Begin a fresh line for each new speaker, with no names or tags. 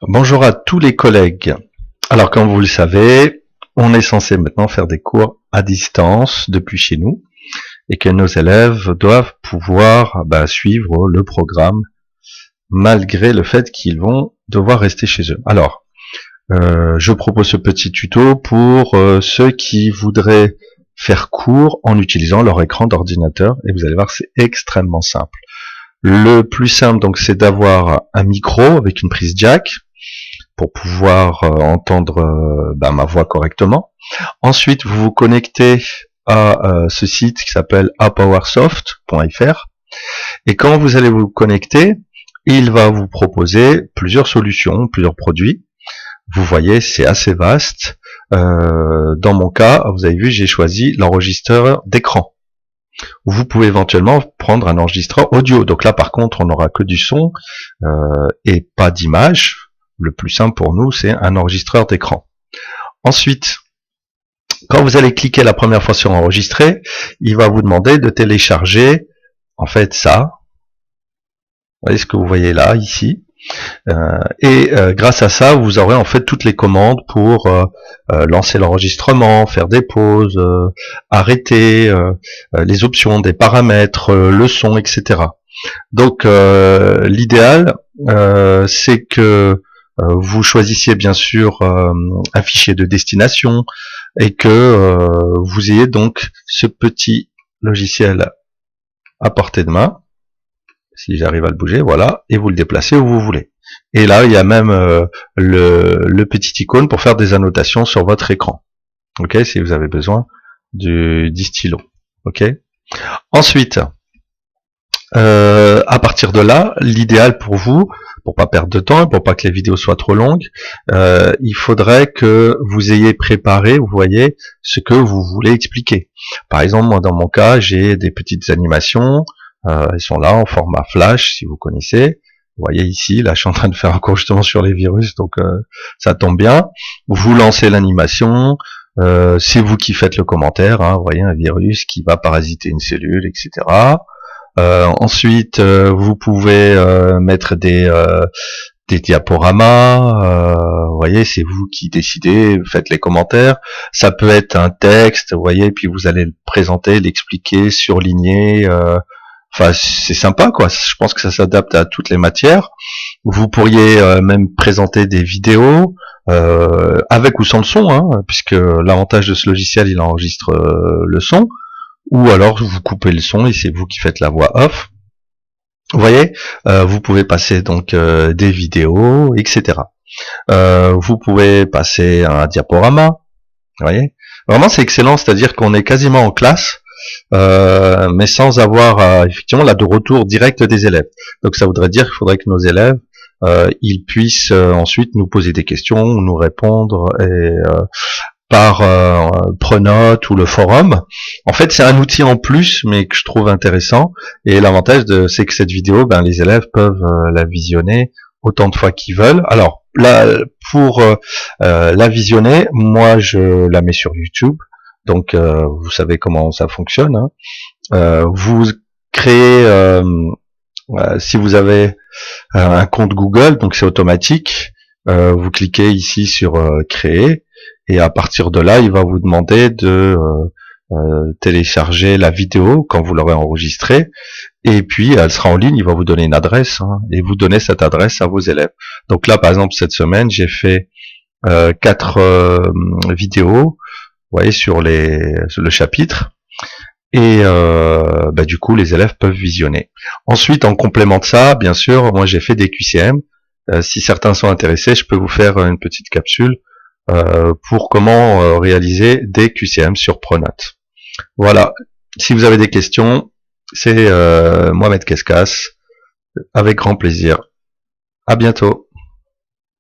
Bonjour à tous les collègues. Alors comme vous le savez, on est censé maintenant faire des cours à distance depuis chez nous et que nos élèves doivent pouvoir suivre le programme malgré le fait qu'ils vont devoir rester chez eux. Alors, je propose ce petit tuto pour ceux qui voudraient faire cours en utilisant leur écran d'ordinateur et vous allez voir, c'est extrêmement simple. Le plus simple, donc, c'est d'avoir un micro avec une prise jack pour pouvoir entendre ma voix correctement. Ensuite, vous vous connectez à ce site qui s'appelle apowersoft.fr et quand vous allez vous connecter, il va vous proposer plusieurs solutions, plusieurs produits. Vous voyez, c'est assez vaste. Dans mon cas, vous avez vu, j'ai choisi l'enregistreur d'écran. Vous pouvez éventuellement prendre un enregistreur audio. Donc là, par contre, on n'aura que du son et pas d'image. Le plus simple pour nous, c'est un enregistreur d'écran. Ensuite, quand vous allez cliquer la première fois sur enregistrer, il va vous demander de télécharger, en fait, ça. Vous voyez ce que vous voyez là, ici. Grâce à ça, vous aurez en fait toutes les commandes pour lancer l'enregistrement, faire des pauses, arrêter, les options, des paramètres, le son, etc. Donc l'idéal, c'est que vous choisissiez bien sûr un fichier de destination et que vous ayez donc ce petit logiciel à portée de main. Si j'arrive à le bouger, voilà, et vous le déplacez où vous voulez. Et là, il y a même le petit icône pour faire des annotations sur votre écran. Ok, si vous avez besoin du stylo. Ok. Ensuite, à partir de là, l'idéal pour vous, pour pas perdre de temps, pour pas que les vidéos soient trop longues, il faudrait que vous ayez préparé, vous voyez, ce que vous voulez expliquer. Par exemple, moi dans mon cas, j'ai des petites animations. Elles sont là en format flash, si vous connaissez. Vous voyez ici, là je suis en train de faire un cours justement sur les virus, donc ça tombe bien. Vous lancez l'animation, c'est vous qui faites le commentaire, hein, vous voyez un virus qui va parasiter une cellule, etc. Ensuite, vous pouvez mettre des diaporamas, vous voyez, c'est vous qui décidez, faites les commentaires. Ça peut être un texte, vous voyez, puis vous allez le présenter, l'expliquer, surligner. Enfin, c'est sympa, quoi. Je pense que ça s'adapte à toutes les matières. Vous pourriez même présenter des vidéos avec ou sans le son, hein, puisque l'avantage de ce logiciel, il enregistre le son. Ou alors vous coupez le son et c'est vous qui faites la voix off. Vous voyez, vous pouvez passer donc des vidéos, etc. Vous pouvez passer un diaporama. Vous voyez, vraiment c'est excellent, c'est-à-dire qu'on est quasiment en classe. Mais sans avoir effectivement là de retour direct des élèves. Donc ça voudrait dire qu'il faudrait que nos élèves ils puissent ensuite nous poser des questions, nous répondre et par Pronote ou le forum. En fait, c'est un outil en plus, mais que je trouve intéressant. Et l'avantage c'est que cette vidéo, les élèves peuvent la visionner autant de fois qu'ils veulent. Alors là, pour la visionner, moi je la mets sur YouTube. Donc vous savez comment ça fonctionne. Hein. Vous créez, si vous avez un compte Google, donc c'est automatique. Vous cliquez ici sur créer et à partir de là, il va vous demander de télécharger la vidéo quand vous l'aurez enregistrée. Et puis elle sera en ligne. Il va vous donner une adresse et vous donnez cette adresse à vos élèves. Donc là, par exemple, cette semaine, j'ai fait 4 vidéos. Vous voyez sur le chapitre et du coup les élèves peuvent visionner. Ensuite, en complément de ça, bien sûr, moi j'ai fait des QCM. Si certains sont intéressés, je peux vous faire une petite capsule pour comment réaliser des QCM sur Pronote. Voilà. Si vous avez des questions, c'est Mohamed Keskas, avec grand plaisir. À bientôt.